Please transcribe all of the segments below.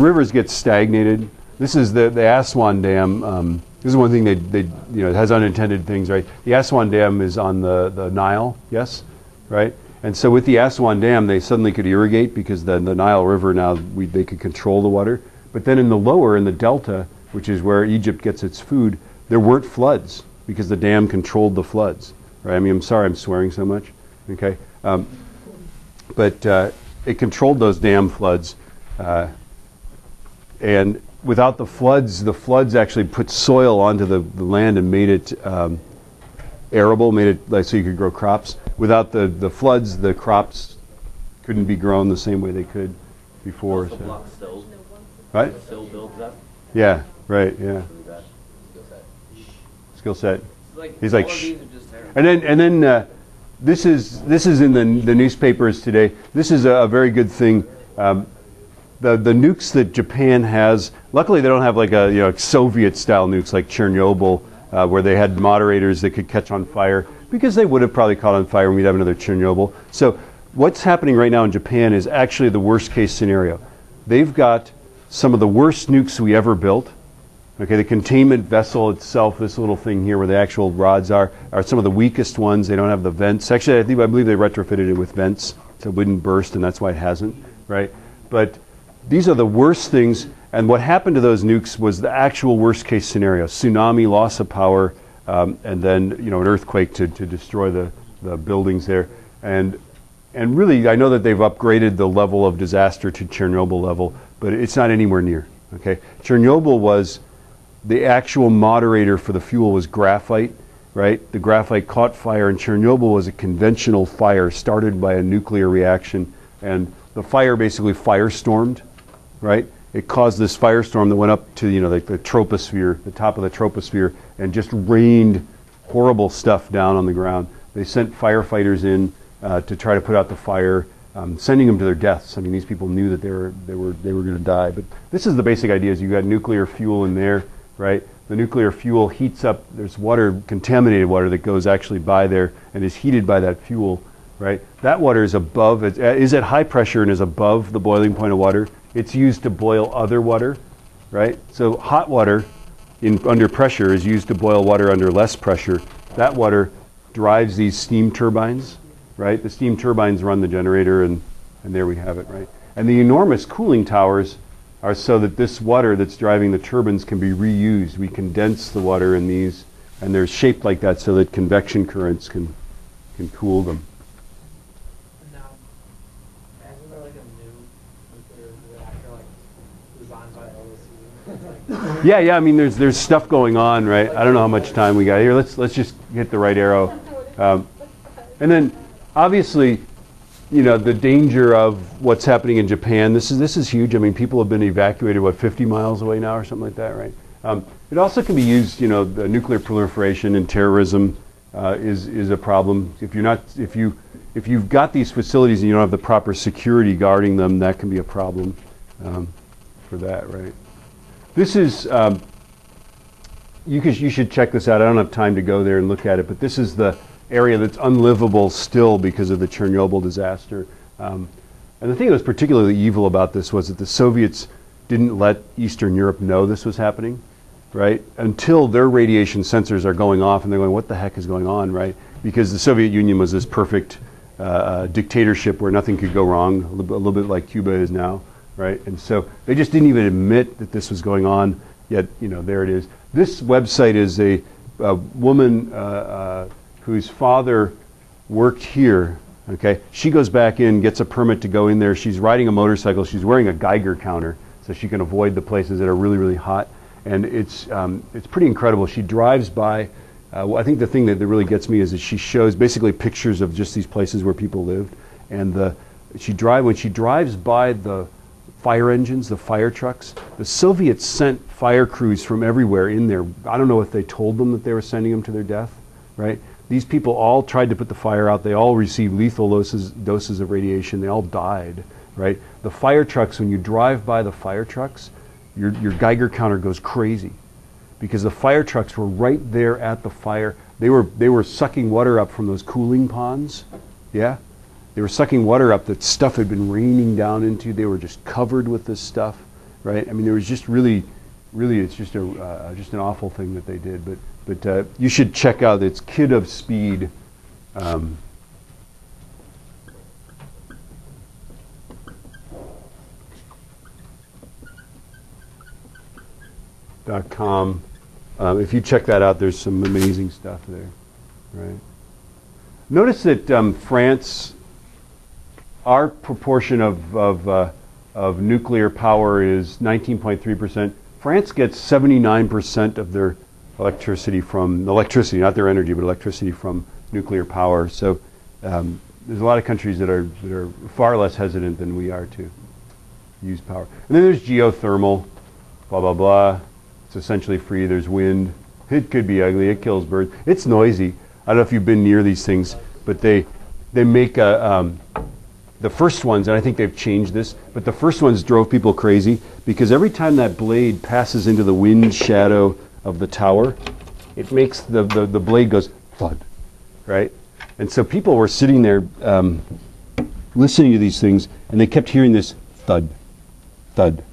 rivers get stagnated. This is the Aswan Dam. This is one thing it has unintended things, right? The Aswan Dam is on the Nile, yes, right? And so with the Aswan Dam, they suddenly could irrigate because the Nile River now, they could control the water. But then in the delta, which is where Egypt gets its food, there weren't floods because the dam controlled the floods, right? I mean, I'm sorry I'm swearing so much, okay? But it controlled those dam floods. And without the floods actually put soil onto the land and made it arable, made it like so you could grow crops. Without the floods, the crops couldn't be grown the same way they could before. So. Right? Still builds up. Yeah. Right. Yeah. Skill set. He's like, shh. And then this is in the newspapers today. This is a very good thing. The nukes that Japan has, luckily they don't have like Soviet-style nukes like Chernobyl, where they had moderators that could catch on fire, because they would have probably caught on fire and we'd have another Chernobyl. So what's happening right now in Japan is actually the worst-case scenario. They've got some of the worst nukes we ever built. Okay, the containment vessel itself, this little thing here where the actual rods are some of the weakest ones. They don't have the vents. Actually, I believe they retrofitted it with vents so it wouldn't burst, and that's why it hasn't, right? But these are the worst things, and what happened to those nukes was the actual worst-case scenario: tsunami, loss of power, and then an earthquake to destroy the buildings there. And really, I know that they've upgraded the level of disaster to Chernobyl level, but it's not anywhere near. Okay, Chernobyl was the actual moderator for the fuel was graphite, right? The graphite caught fire, and Chernobyl was a conventional fire started by a nuclear reaction, and the fire basically firestormed, right? It caused this firestorm that went up to like the troposphere, the top of the troposphere, and just rained horrible stuff down on the ground. They sent firefighters in to try to put out the fire, sending them to their deaths. I mean, these people knew that they were going to die. But this is the basic idea: is you got nuclear fuel in there, right? The nuclear fuel heats up. There's water, contaminated water, that goes actually by there and is heated by that fuel, right? That water is is at high pressure and is above the boiling point of water. It's used to boil other water, right? So hot water under pressure is used to boil water under less pressure. That water drives these steam turbines, right? The steam turbines run the generator, and there we have it, right? And the enormous cooling towers are so that this water that's driving the turbines can be reused. We condense the water in these, and they're shaped like that so that convection currents can cool them. Yeah. I mean, there's stuff going on, right? I don't know how much time we got here. Let's just hit the right arrow, and then obviously, the danger of what's happening in Japan. This is huge. I mean, people have been evacuated 50 miles away now or something like that, right? It also can be used. The nuclear proliferation and terrorism is a problem. If you've got these facilities and you don't have the proper security guarding them, that can be a problem for that, right? This is, you should check this out. I don't have time to go there and look at it, but this is the area that's unlivable still because of the Chernobyl disaster. And the thing that was particularly evil about this was that the Soviets didn't let Eastern Europe know this was happening, right? Until their radiation sensors are going off and they're going, what the heck is going on, right? Because the Soviet Union was this perfect dictatorship where nothing could go wrong, a little bit like Cuba is now. Right, and so they just didn't even admit that this was going on. Yet, there it is. This website is a woman whose father worked here. Okay, she goes back in, gets a permit to go in there. She's riding a motorcycle. She's wearing a Geiger counter so she can avoid the places that are really, really hot. And it's pretty incredible. She drives by. I think the thing that really gets me is that she shows basically pictures of just these places where people lived, and when she drives by the fire engines, the fire trucks. The Soviets sent fire crews from everywhere in there. I don't know if they told them that they were sending them to their death, right? These people all tried to put the fire out. They all received lethal doses of radiation. They all died, right? The fire trucks, when you drive by the fire trucks, your Geiger counter goes crazy because the fire trucks were right there at the fire. They were sucking water up from those cooling ponds, yeah? They were sucking water up that stuff had been raining down into. They were just covered with this stuff, right? I mean, there was just really, it's just just an awful thing that they did. But you should check out, it's Kid of Speed. .com. If you check that out, there's some amazing stuff there, right? Notice that France, our proportion of nuclear power is 19.3%. France gets 79% of their electricity, not their energy, but electricity from nuclear power. So there's a lot of countries that are far less hesitant than we are to use power. And then there's geothermal, blah, blah, blah. It's essentially free. There's wind. It could be ugly. It kills birds. It's noisy. I don't know if you've been near these things, but they make the first ones, and I think they've changed this, but the first ones drove people crazy because every time that blade passes into the wind shadow of the tower, it makes the blade goes thud, right? And so people were sitting there listening to these things, and they kept hearing this thud, thud,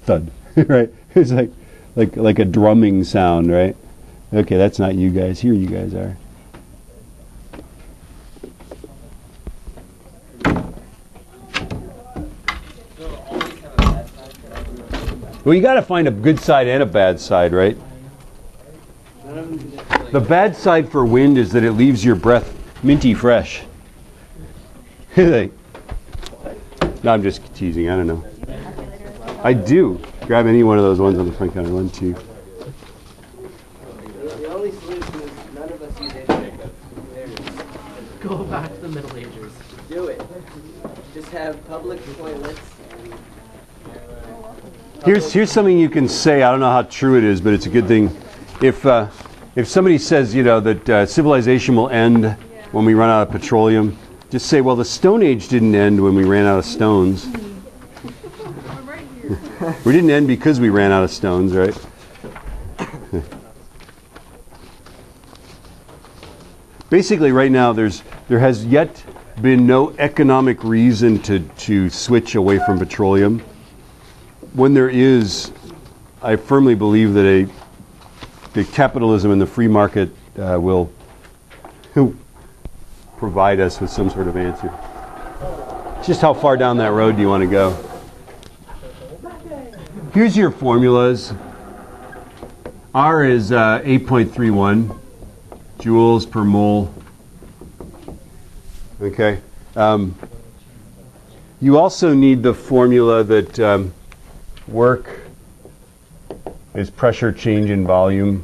thud, right? It's like a drumming sound, right? Okay, that's not you guys. Here you guys are. Well, you got to find a good side and a bad side, right? The bad side for wind is that it leaves your breath minty fresh. No, I'm just teasing. I don't know. I do. Grab any one of those ones on the front counter. 1, 2. The only solution is none of us use internet. Go back to the Middle Ages. Do it. Just have public toilets. Here's something you can say. I don't know how true it is, but it's a good thing. If somebody says, that civilization will end when we run out of petroleum, just say, well, the Stone Age didn't end when we ran out of stones. We didn't end because we ran out of stones, right? Basically, right now, there has yet been no economic reason to switch away from petroleum. When there is, I firmly believe that capitalism and the free market will provide us with some sort of answer. Just how far down that road do you want to go? Here's your formulas. R is 8.31 joules per mole. Okay. You also need the formula that work is pressure change in volume.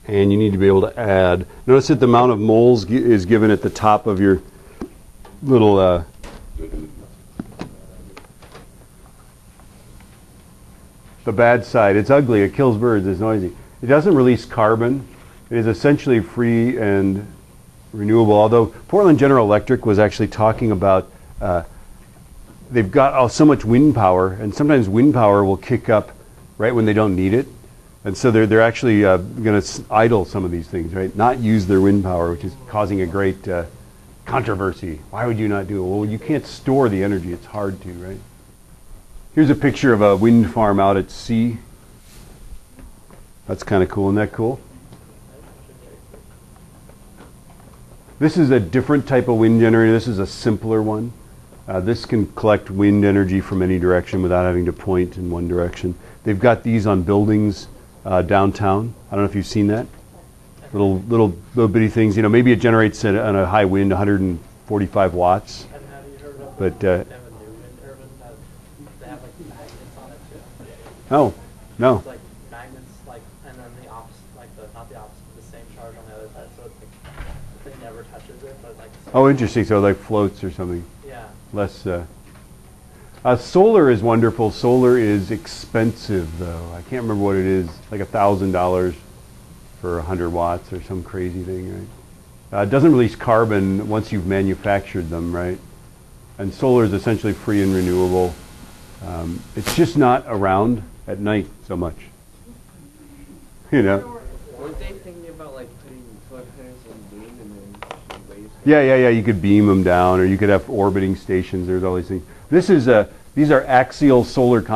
And you need to be able to add. Notice that the amount of moles is given at the top of your little the bad side. It's ugly. It kills birds. It's noisy. It doesn't release carbon. It is essentially free and renewable. Although Portland General Electric was actually talking about they've got so much wind power, and sometimes wind power will kick up right when they don't need it, and so they're actually going to idle some of these things, right? Not use their wind power, which is causing a great controversy. Why would you not do it? Well, you can't store the energy. It's hard to, right? Here's a picture of a wind farm out at sea. That's kind of cool. Isn't that cool? This is a different type of wind generator. This is a simpler one. This can collect wind energy from any direction without having to point in one direction. They've got these on buildings downtown. I don't know if you've seen that. Little bitty things. Maybe it generates on a high wind 145 watts. And have you heard of But they have a new wind turbine that they have like magnets on it too? oh, no. It's like magnets, and then the opposite, not the opposite, but the same charge on the other side, so it's the thing never touches it, but Oh, interesting. So it like floats or something. yeah. Less. Solar is wonderful. Solar is expensive, though. I can't remember what it is. Like $1,000 for 100 watts or some crazy thing, right? It doesn't release carbon once you've manufactured them, right? And solar is essentially free and renewable. It's just not around at night so much. Weren't they thinking about putting solar panels on the moon and then waves? Yeah. You could beam them down, or you could have orbiting stations. There's all these things. This is These are axial solar concentrations.